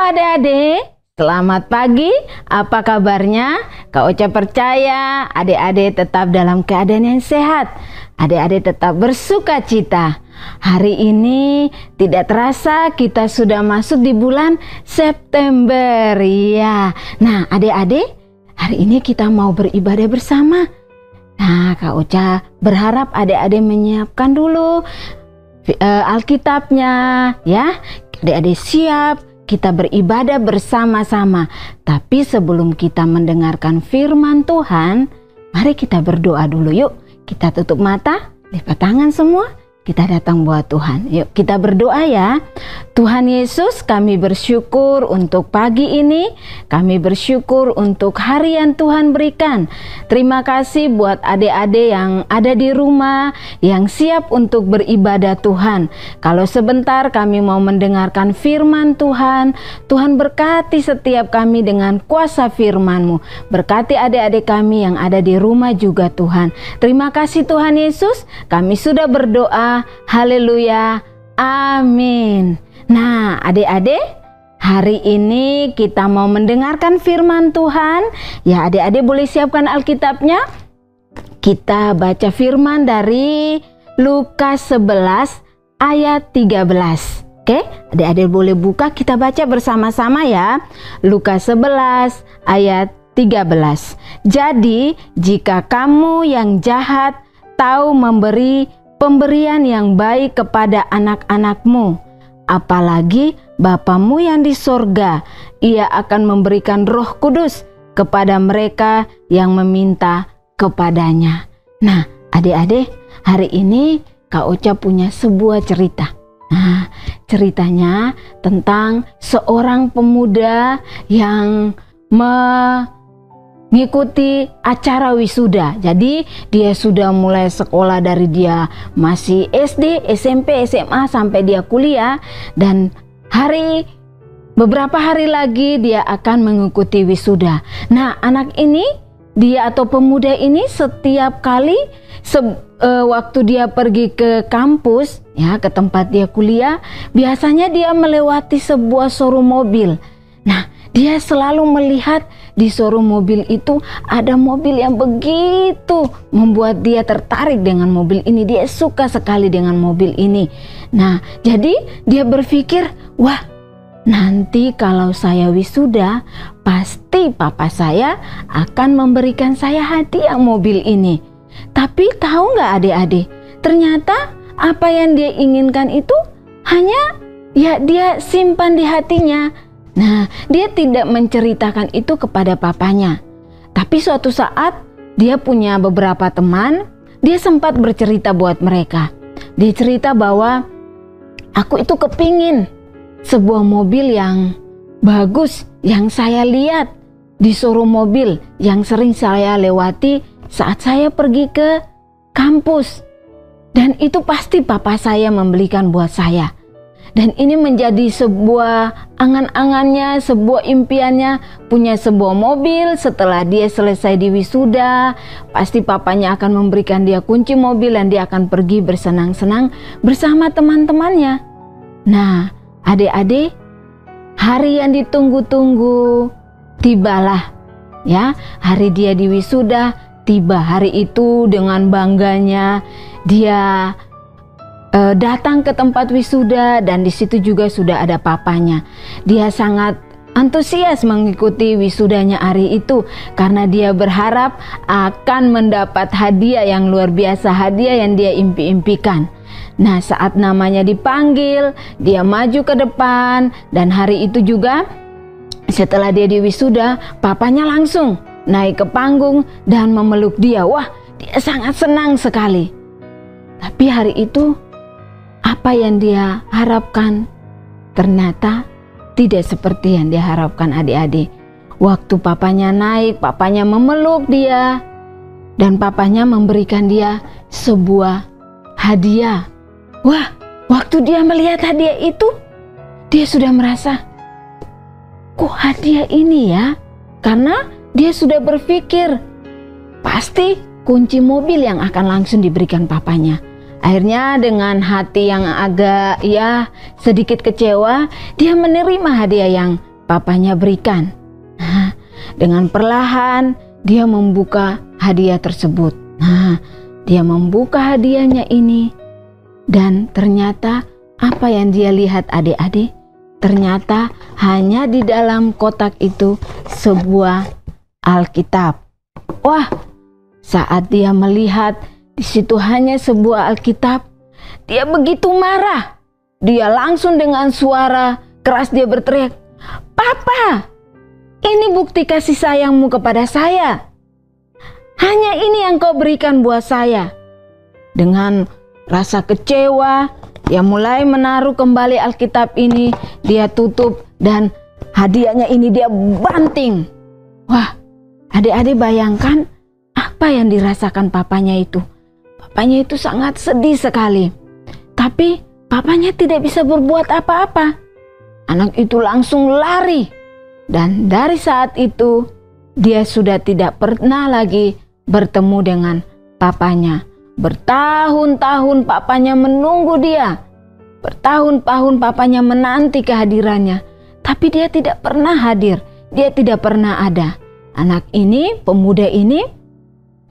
adik-adik, selamat pagi. Apa kabarnya? Kak Ocha percaya adik-adik tetap dalam keadaan yang sehat. Adik-adik tetap bersuka cita. Hari ini tidak terasa kita sudah masuk di bulan September ya. Nah adik-adik, hari ini kita mau beribadah bersama. Nah Kak Ocha berharap adik-adik menyiapkan dulu Alkitabnya ya. Adik-adik siap, kita beribadah bersama-sama. Tapi sebelum kita mendengarkan firman Tuhan, mari kita berdoa dulu yuk. Kita tutup mata, lipat tangan semua. Kita datang buat Tuhan. Yuk kita berdoa ya. Tuhan Yesus, kami bersyukur untuk pagi ini. Kami bersyukur untuk hari yang Tuhan berikan. Terima kasih buat adik-adik yang ada di rumah, yang siap untuk beribadah Tuhan. Kalau sebentar kami mau mendengarkan firman Tuhan, Tuhan berkati setiap kami dengan kuasa firman-Mu. Berkati adik-adik kami yang ada di rumah juga Tuhan. Terima kasih Tuhan Yesus, kami sudah berdoa. Haleluya, amin. Nah adik-adik, hari ini kita mau mendengarkan firman Tuhan. Ya adik-adik boleh siapkan Alkitabnya. Kita baca firman dari Lukas 11 ayat 13. Oke, adik-adik boleh buka, kita baca bersama-sama ya. Lukas 11 ayat 13. Jadi jika kamu yang jahat tahu memberi pemberian yang baik kepada anak-anakmu, apalagi Bapamu yang di sorga, Ia akan memberikan Roh Kudus kepada mereka yang meminta kepadanya. Nah adik-adik, hari ini Kak Ocha punya sebuah cerita. Nah ceritanya tentang seorang pemuda yang mengikuti acara wisuda. Jadi dia sudah mulai sekolah dari dia masih SD, SMP, SMA sampai dia kuliah, dan beberapa hari lagi dia akan mengikuti wisuda. Nah anak ini, dia atau pemuda ini setiap kali waktu dia pergi ke kampus ya, ke tempat dia kuliah, biasanya dia melewati sebuah showroom mobil. Nah dia selalu melihat di showroom mobil itu ada mobil yang begitu membuat dia tertarik dengan mobil ini. Dia suka sekali dengan mobil ini. Nah jadi dia berpikir, wah nanti kalau saya wisuda pasti papa saya akan memberikan saya hadiah mobil ini. Tapi tahu nggak adik-adik, ternyata apa yang dia inginkan itu hanya ya dia simpan di hatinya. Nah, dia tidak menceritakan itu kepada papanya. Tapi suatu saat dia punya beberapa teman, dia sempat bercerita buat mereka. Dia cerita bahwa aku itu kepingin sebuah mobil yang bagus yang saya lihat di showroom mobil yang sering saya lewati saat saya pergi ke kampus. Dan itu pasti papa saya membelikan buat saya. Dan ini menjadi sebuah angan-angannya, sebuah impiannya, punya sebuah mobil setelah dia selesai di wisuda. Pasti papanya akan memberikan dia kunci mobil dan dia akan pergi bersenang-senang bersama teman-temannya. Nah adik-adik, hari yang ditunggu-tunggu tibalah ya. Hari dia di wisuda tiba. Hari itu dengan bangganya dia datang ke tempat wisuda, dan di situ juga sudah ada papanya. Dia sangat antusias mengikuti wisudanya hari itu karena dia berharap akan mendapat hadiah yang luar biasa, hadiah yang dia impi-impikan. Nah saat namanya dipanggil, dia maju ke depan, dan hari itu juga setelah dia di wisuda, papanya langsung naik ke panggung dan memeluk dia. Wah, dia sangat senang sekali. Tapi hari itu apa yang dia harapkan ternyata tidak seperti yang dia harapkan adik-adik. Waktu papanya naik, papanya memeluk dia, dan papanya memberikan dia sebuah hadiah. Wah, waktu dia melihat hadiah itu, dia sudah merasa, kok hadiah ini ya? Karena dia sudah berpikir, pasti kunci mobil yang akan langsung diberikan papanya. Akhirnya dengan hati yang agak ya sedikit kecewa, dia menerima hadiah yang papanya berikan. Nah, dengan perlahan dia membuka hadiah tersebut. Nah, dia membuka hadiahnya ini dan ternyata apa yang dia lihat adik-adik? Ternyata hanya di dalam kotak itu sebuah Alkitab. Wah, saat dia melihat di situ hanya sebuah Alkitab, dia begitu marah. Dia langsung dengan suara keras dia berteriak, "Papa, ini bukti kasih sayangmu kepada saya. Hanya ini yang kau berikan buat saya." Dengan rasa kecewa, dia mulai menaruh kembali Alkitab ini, dia tutup dan hadiahnya ini dia banting. Wah, adik-adik bayangkan apa yang dirasakan papanya itu. Papanya itu sangat sedih sekali. Tapi papanya tidak bisa berbuat apa-apa. Anak itu langsung lari. Dan dari saat itu dia sudah tidak pernah lagi bertemu dengan papanya. Bertahun-tahun papanya menunggu dia. Bertahun-tahun papanya menanti kehadirannya. Tapi dia tidak pernah hadir. Dia tidak pernah ada. Anak ini, pemuda ini,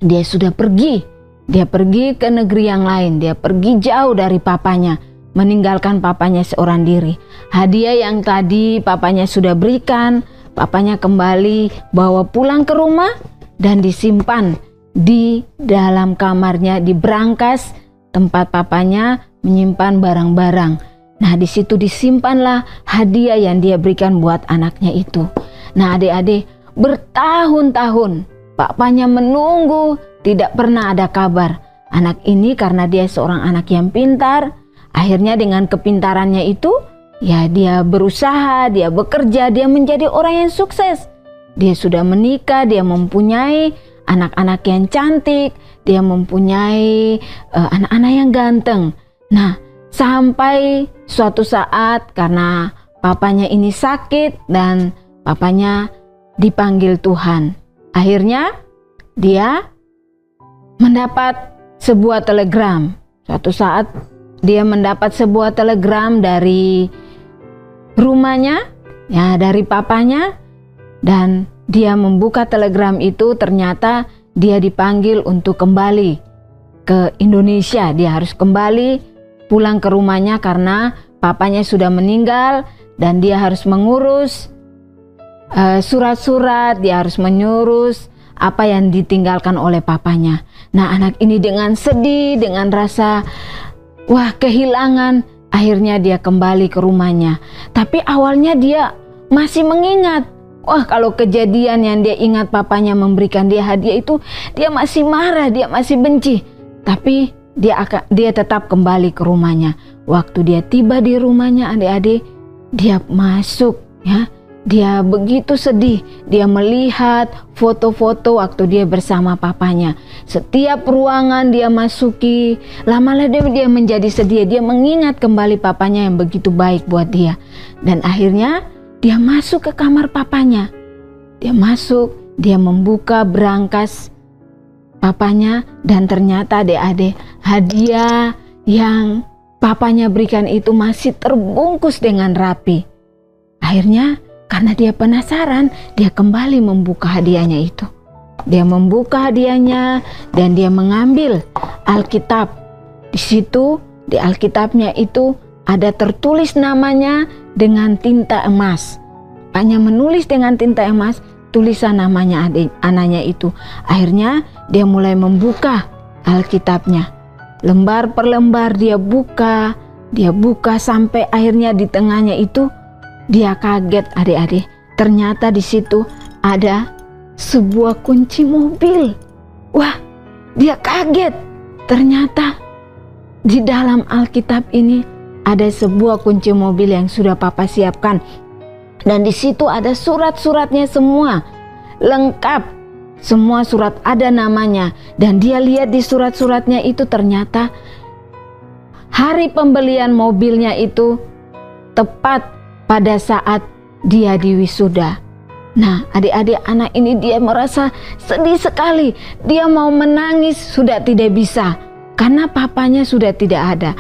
dia sudah pergi. Dia pergi ke negeri yang lain. Dia pergi jauh dari papanya. Meninggalkan papanya seorang diri. Hadiah yang tadi papanya sudah berikan, papanya kembali bawa pulang ke rumah dan disimpan di dalam kamarnya, di brankas tempat papanya menyimpan barang-barang. Nah, di situ disimpanlah hadiah yang dia berikan buat anaknya itu. Nah, adik-adik, bertahun-tahun papanya menunggu, tidak pernah ada kabar. Anak ini karena dia seorang anak yang pintar, akhirnya dengan kepintarannya itu, ya dia berusaha, dia bekerja, dia menjadi orang yang sukses. Dia sudah menikah, dia mempunyai anak-anak yang cantik, dia mempunyai anak-anak yang ganteng. Nah, sampai suatu saat karena papanya ini sakit dan papanya dipanggil Tuhan. Akhirnya dia mendapat sebuah telegram. Suatu saat dia mendapat sebuah telegram dari rumahnya, ya dari papanya, dan dia membuka telegram itu, ternyata dia dipanggil untuk kembali ke Indonesia. Dia harus kembali pulang ke rumahnya karena papanya sudah meninggal dan dia harus mengurus surat-surat, dia harus mengurus apa yang ditinggalkan oleh papanya. Nah, anak ini dengan sedih, dengan rasa kehilangan, akhirnya dia kembali ke rumahnya. Tapi awalnya dia masih mengingat. Kalau kejadian yang dia ingat papanya memberikan dia hadiah itu, dia masih marah, dia masih benci. Tapi dia tetap kembali ke rumahnya. Waktu dia tiba di rumahnya, adik-adik, dia masuk, ya. Dia begitu sedih. Dia melihat foto-foto waktu dia bersama papanya. Setiap ruangan dia masuki, lama-lama dia menjadi sedih. Dia mengingat kembali papanya yang begitu baik buat dia. Dan akhirnya dia masuk ke kamar papanya. Dia masuk, dia membuka brankas papanya, dan ternyata adik-adik, hadiah yang papanya berikan itu masih terbungkus dengan rapi. Akhirnya karena dia penasaran, dia kembali membuka hadiahnya itu. Dia membuka hadiahnya dan dia mengambil Alkitab. Di situ, di Alkitabnya itu ada tertulis namanya dengan tinta emas. Papanya menulis dengan tinta emas tulisan namanya anaknya itu. Akhirnya dia mulai membuka Alkitabnya. Lembar per lembar dia buka sampai akhirnya di tengahnya itu dia kaget, adik-adik. Ternyata di situ ada sebuah kunci mobil. Wah, dia kaget. Ternyata di dalam Alkitab ini ada sebuah kunci mobil yang sudah papa siapkan. Dan di situ ada surat-suratnya semua, lengkap. Semua surat ada namanya. Dan dia lihat di surat-suratnya itu ternyata hari pembelian mobilnya itu tepat pada saat dia diwisuda. Nah, adik-adik, anak ini dia merasa sedih sekali. Dia mau menangis sudah tidak bisa karena papanya sudah tidak ada.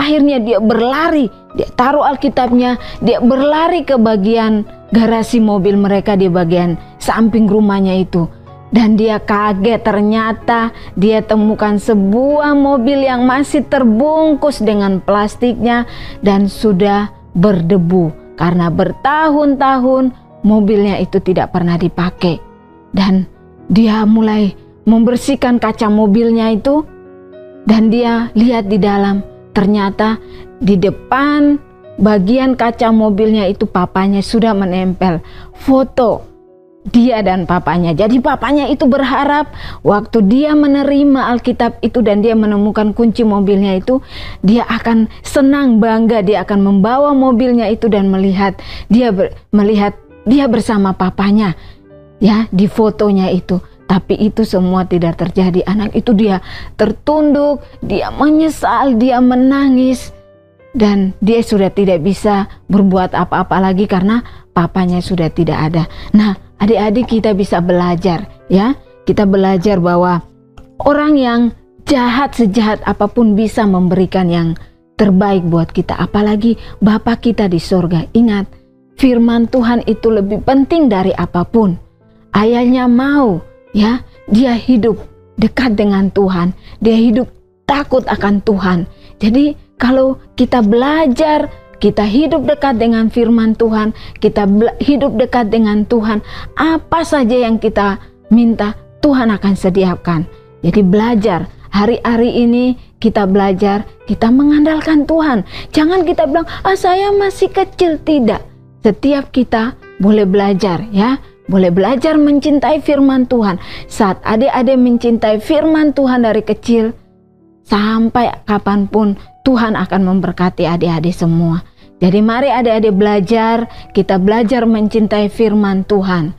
Akhirnya dia berlari, dia taruh Alkitabnya, dia berlari ke bagian garasi mobil mereka di bagian samping rumahnya itu. Dan dia kaget, ternyata dia temukan sebuah mobil yang masih terbungkus dengan plastiknya dan sudah berdebu karena bertahun-tahun mobilnya itu tidak pernah dipakai. Dan dia mulai membersihkan kaca mobilnya itu dan dia lihat di dalam, ternyata di depan bagian kaca mobilnya itu papanya sudah menempel foto dia dan papanya. Jadi papanya itu berharap waktu dia menerima Alkitab itu dan dia menemukan kunci mobilnya itu, dia akan senang, bangga, dia akan membawa mobilnya itu dan melihat dia bersama papanya ya di fotonya itu. Tapi itu semua tidak terjadi. Anak itu dia tertunduk, dia menyesal, dia menangis, dan dia sudah tidak bisa berbuat apa-apa lagi karena papanya sudah tidak ada. Nah, adik-adik, kita bisa belajar ya. Kita belajar bahwa orang yang jahat, sejahat apapun bisa memberikan yang terbaik buat kita. Apalagi Bapa kita di surga. Ingat, firman Tuhan itu lebih penting dari apapun. Ayahnya mau ya, dia hidup dekat dengan Tuhan. Dia hidup takut akan Tuhan. Jadi kalau kita belajar, kita hidup dekat dengan firman Tuhan, kita hidup dekat dengan Tuhan, apa saja yang kita minta, Tuhan akan sediakan. Jadi belajar, hari-hari ini kita belajar, kita mengandalkan Tuhan. Jangan kita bilang, saya masih kecil. Tidak, setiap kita boleh belajar ya. Boleh belajar mencintai firman Tuhan. Saat adik-adik mencintai firman Tuhan dari kecil, sampai kapanpun Tuhan akan memberkati adik-adik semua. Jadi mari adik-adik belajar, kita belajar mencintai firman Tuhan.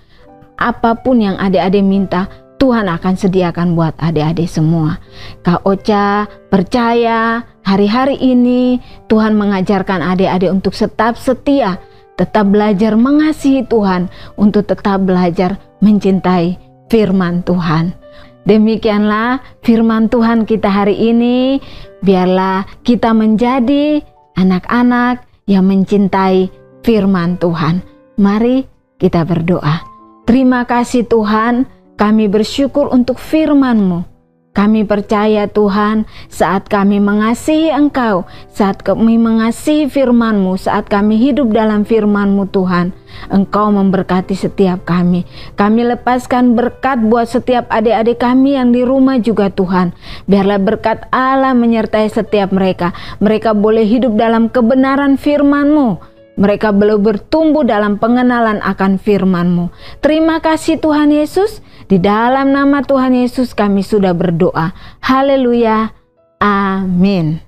Apapun yang adik-adik minta, Tuhan akan sediakan buat adik-adik semua. Kak Ocha percaya hari-hari ini Tuhan mengajarkan adik-adik untuk tetap setia, tetap belajar mengasihi Tuhan, untuk tetap belajar mencintai firman Tuhan. Demikianlah firman Tuhan kita hari ini. Biarlah kita menjadi anak-anak yang mencintai firman Tuhan. Mari kita berdoa. Terima kasih Tuhan, kami bersyukur untuk firman-Mu. Kami percaya Tuhan, saat kami mengasihi Engkau, saat kami mengasihi firman-Mu, saat kami hidup dalam firman-Mu Tuhan, Engkau memberkati setiap kami. Kami lepaskan berkat buat setiap adik-adik kami yang di rumah juga Tuhan. Biarlah berkat Allah menyertai setiap mereka. Mereka boleh hidup dalam kebenaran firman-Mu. Mereka belum bertumbuh dalam pengenalan akan firman-Mu. Terima kasih Tuhan Yesus. Di dalam nama Tuhan Yesus kami sudah berdoa. Haleluya. Amin.